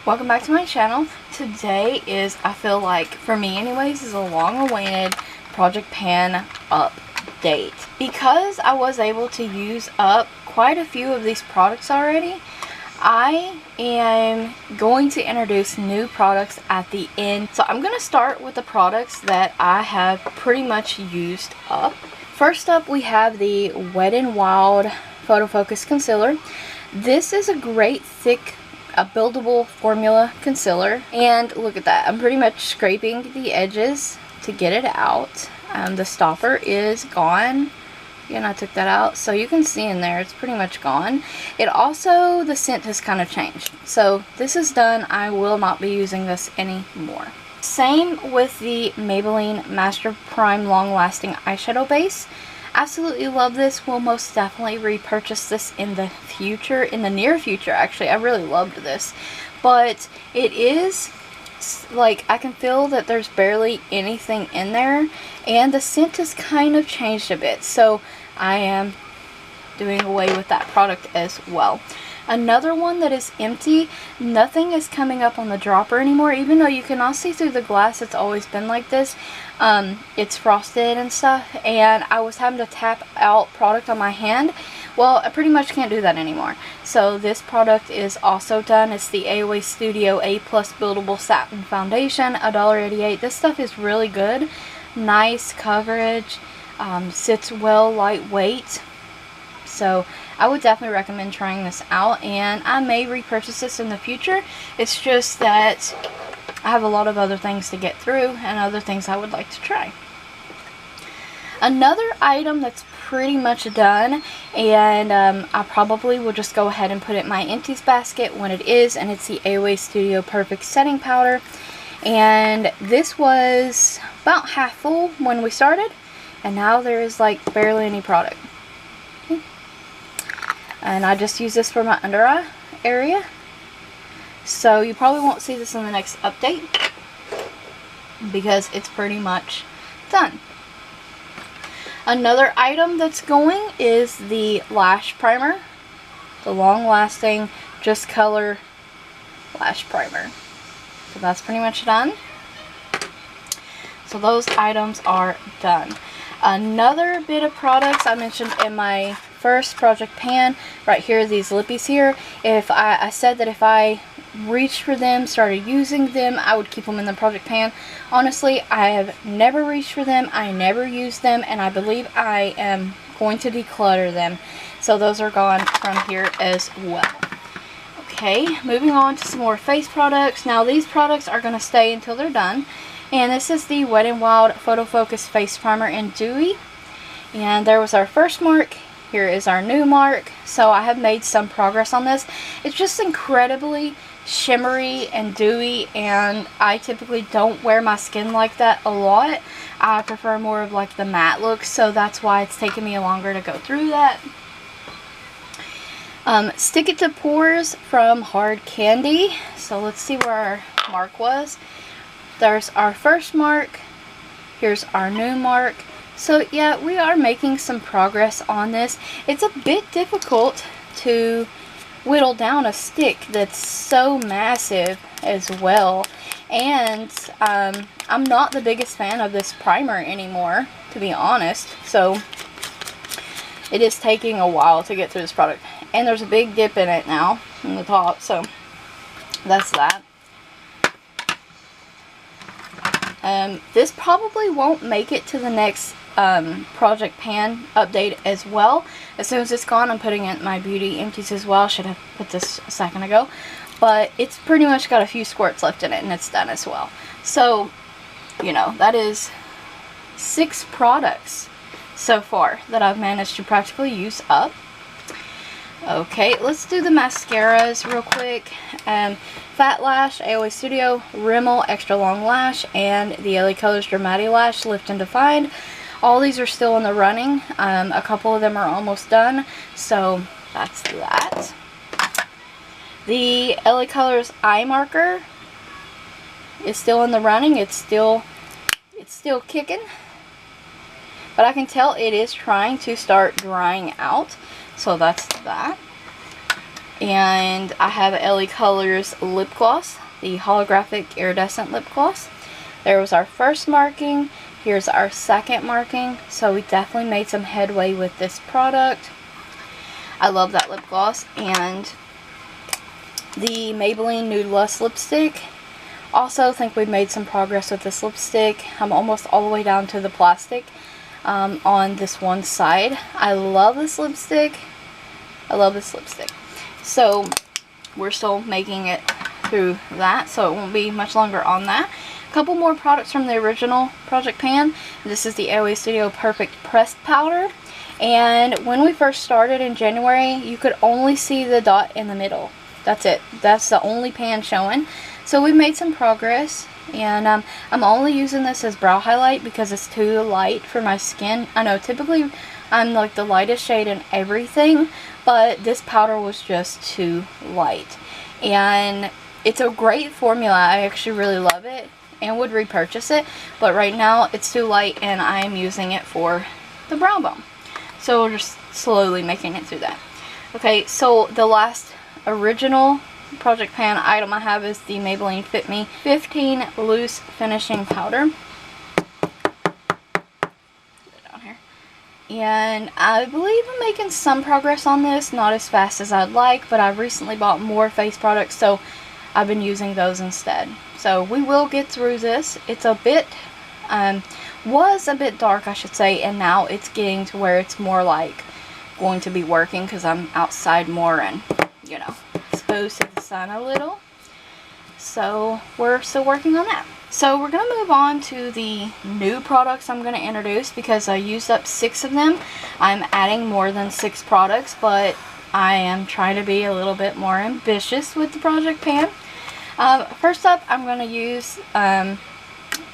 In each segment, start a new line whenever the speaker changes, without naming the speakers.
Welcome back to my channel. Today is, I feel like, for me anyways, is a long-awaited Project Pan update. Because I was able to use up quite a few of these products already, I am going to introduce new products at the end. So I'm going to start with the products that I have pretty much used up. First up, we have the Wet n Wild Photo Focus Concealer. This is a great thick buildable formula concealer, and look at that, I'm pretty much scraping the edges to get it out. The stopper is gone, and I took that out, so you can see in there it's pretty much gone. It also, the scent has kind of changed, so this is done. I will not be using this anymore. Same with the Maybelline Master Prime Long Lasting Eyeshadow Base. Absolutely love this. Will most definitely repurchase this in the future, in the near future actually. I really loved this, but it is like, I can feel that there's barely anything in there, and the scent has kind of changed a bit, so I am doing away with that product as well. Another one that is empty, nothing is coming up on the dropper anymore, even though you cannot see through the glass. It's always been like this. It's frosted and stuff, and I was having to tap out product on my hand. Well, I pretty much can't do that anymore. So this product is also done. It's the AOE Studio A+ Buildable Satin Foundation, $1.88. This stuff is really good. Nice coverage, sits well, lightweight. So I would definitely recommend trying this out, and I may repurchase this in the future. It's just that I have a lot of other things to get through and other things I would like to try. Another item that's pretty much done, and I probably will just go ahead and put it in my empties basket when it is, and it's the AOE Studio Perfect Setting Powder. And this was about half full when we started, and now there is like barely any product. And I just use this for my under eye area. So you probably won't see this in the next update because it's pretty much done. Another item that's going is the Lash Primer. The long lasting Just Color Lash Primer. So that's pretty much done. So those items are done. Another bit of products I mentioned in my first Project Pan, right here, these lippies here. If I said that if I reached for them, started using them, I would keep them in the Project Pan. Honestly, I have never reached for them, I never used them, and I believe I am going to declutter them. So those are gone from here as well. Okay, moving on to some more face products. Now these products are going to stay until they're done. And this is the Wet n Wild Photo Focus Face Primer in Dewy. And there was our first mark. Here is our new mark. So I have made some progress on this. It's just incredibly shimmery and dewy, and I typically don't wear my skin like that a lot. I prefer more of like the matte look, so that's why it's taken me longer to go through that. Stick It to Pores from Hard Candy. So let's see where our mark was. There's our first mark. Here's our new mark. So yeah, we are making some progress on this. It's a bit difficult to whittle down a stick that's so massive as well. And I'm not the biggest fan of this primer anymore, to be honest. So it is taking a while to get through this product. And there's a big dip in it now in the top, so that's that. This probably won't make it to the next Project Pan update as well. As soon as it's gone, I'm putting it in my beauty empties as well. Should have put this a second ago. But it's pretty much got a few squirts left in it, and it's done as well. So, you know, that is 6 products so far that I've managed to practically use up. Okay, let's do the mascaras real quick. Fat Lash, AOE Studio, Rimmel Extra Long Lash, and the LA Colors Dramatic Lash Lift and Defined. All these are still in the running. A couple of them are almost done, so that's that. The LA Colors Eye Marker is still in the running. It's still kicking, but I can tell it is trying to start drying out. So that's that. And I have LA Colors lip gloss, the holographic iridescent lip gloss. There was our first marking. Here's our second marking. So we definitely made some headway with this product. I love that lip gloss. And the Maybelline Nude Lust lipstick. Also think we've made some progress with this lipstick. I'm almost all the way down to the plastic on this one side. I love this lipstick. I love this lipstick. So we're still making it through that, so it won't be much longer on that. A couple more products from the original Project Pan. This is the AOE Studio Perfect Pressed Powder. And when we first started in January, you could only see the dot in the middle. That's it. That's the only pan showing. So we made some progress, and I'm only using this as brow highlight because it's too light for my skin. I know typically I'm like the lightest shade in everything, but this powder was just too light. And it's a great formula. I actually really love it and would repurchase it, but right now it's too light and I'm using it for the brow bone. So we're just slowly making it through that. Okay, so the last original Project Pan item I have is the Maybelline Fit Me 15 Loose Finishing Powder. Put it down here. And I believe I'm making some progress on this, not as fast as I'd like, but I've recently bought more face products, so I've been using those instead. So we will get through this. It's a bit, was a bit dark, I should say, and now it's getting to where it's more like going to be working because I'm outside more and, you know, exposed to the sun a little. So we're still working on that. So we're going to move on to the new products I'm going to introduce because I used up 6 of them. I'm adding more than 6 products, but I am trying to be a little bit more ambitious with the Project Pan. First up, I'm going to use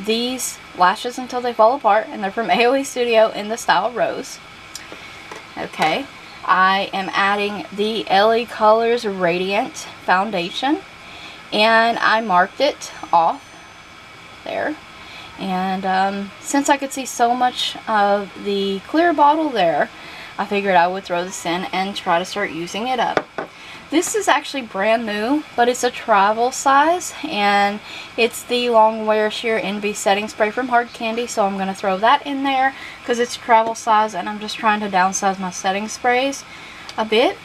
these lashes until they fall apart, and they're from AOE Studio in the style Rose. Okay, I am adding the LA Colors Radiant Foundation, and I marked it off there. And since I could see so much of the clear bottle there, I figured I would throw this in and try to start using it up. This is actually brand new, but it's a travel size, and it's the Long Wear Sheer Envy Setting Spray from Hard Candy, so I'm going to throw that in there because it's travel size and I'm just trying to downsize my setting sprays a bit.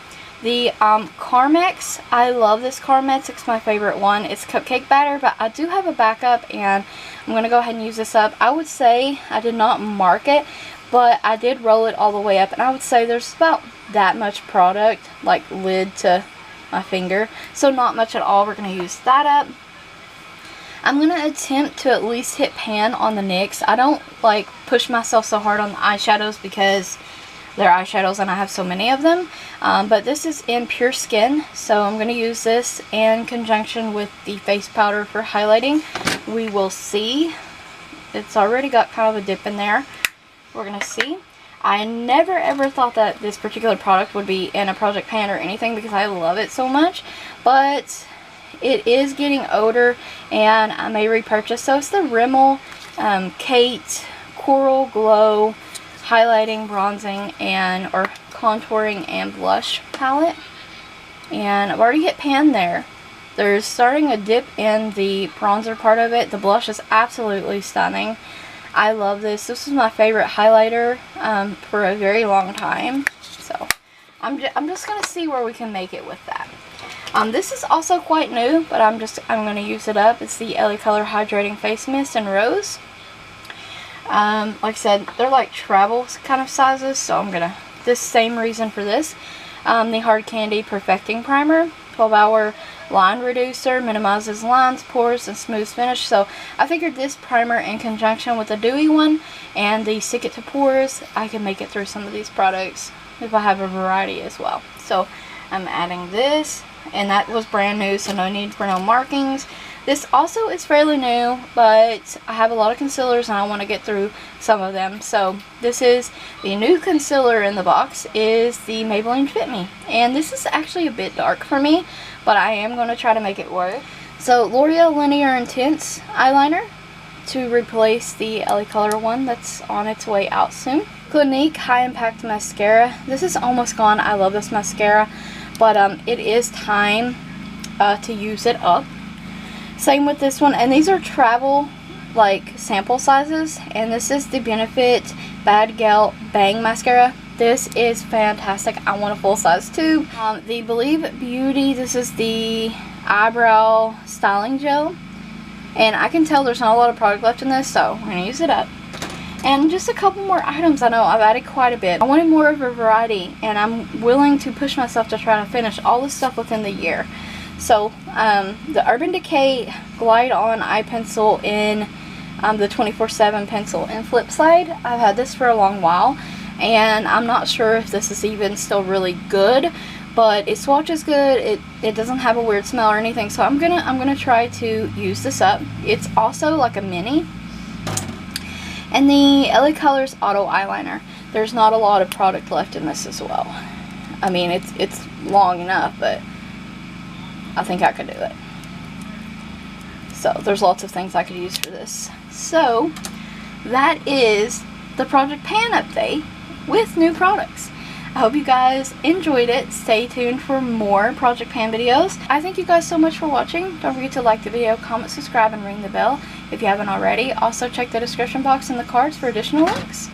The Carmex, I love this Carmex, it's my favorite one. It's cupcake batter, but I do have a backup and I'm going to go ahead and use this up. I would say I did not mark it, but I did roll it all the way up, and I would say there's about that much product, like lid to my finger, so not much at all. We're going to use that up. I'm going to attempt to at least hit pan on the NYX. I don't like push myself so hard on the eyeshadows because they're eyeshadows and I have so many of them, but this is in Pure Skin, so I'm going to use this in conjunction with the face powder for highlighting. We will see. It's already got kind of a dip in there. We're going to see. I never ever thought that this particular product would be in a Project Pan or anything because I love it so much, but it is getting older and I may repurchase. So it's the Rimmel Kate Coral Glow Highlighting, Bronzing, or Contouring and Blush palette. And I've already hit pan there. There's starting a dip in the bronzer part of it. The blush is absolutely stunning. I love this. This is my favorite highlighter for a very long time. So I'm just going to see where we can make it with that. This is also quite new, but I'm going to use it up. It's the LA Color Hydrating Face Mist in Rose. Like I said, they're like travel kind of sizes, so I'm going to, this same reason for this. The Hard Candy Perfecting Primer, 12-hour line reducer, minimizes lines, pores, and smooth finish. So I figured this primer in conjunction with the dewy one and the Stick It to Pores, I can make it through some of these products if I have a variety as well. So I'm adding this, and that was brand new, so no need for no markings. This also is fairly new, but I have a lot of concealers and I want to get through some of them. So this is the new concealer in the box, is the Maybelline Fit Me. And this is actually a bit dark for me, but I am going to try to make it work. So L'Oreal Linear Intense eyeliner to replace the LA Color one that's on its way out soon. Clinique High Impact Mascara. This is almost gone. I love this mascara, but it is time to use it up. Same with this one, and these are travel like sample sizes, and this is the Benefit Bad Gal Bang Mascara. This is fantastic. I want a full size tube. The Believe Beauty, this is the eyebrow styling gel, and I can tell there's not a lot of product left in this, so we're gonna use it up. And just a couple more items. I know I've added quite a bit. I wanted more of a variety, and I'm willing to push myself to try to finish all this stuff within the year. So the Urban Decay Glide On Eye Pencil in the 24/7 pencil in flip side. I've had this for a long while, and I'm not sure if this is even still really good, but it swatches good. It doesn't have a weird smell or anything, so I'm gonna try to use this up. It's also like a mini. And the LA Colors Auto Eyeliner. There's not a lot of product left in this as well. I mean, it's long enough, but I think I could do it. So there's lots of things I could use for this. So that is the Project Pan update with new products. I hope you guys enjoyed it. Stay tuned for more Project Pan videos. I thank you guys so much for watching. Don't forget to like the video, comment, subscribe, and ring the bell if you haven't already. Also check the description box and the cards for additional links.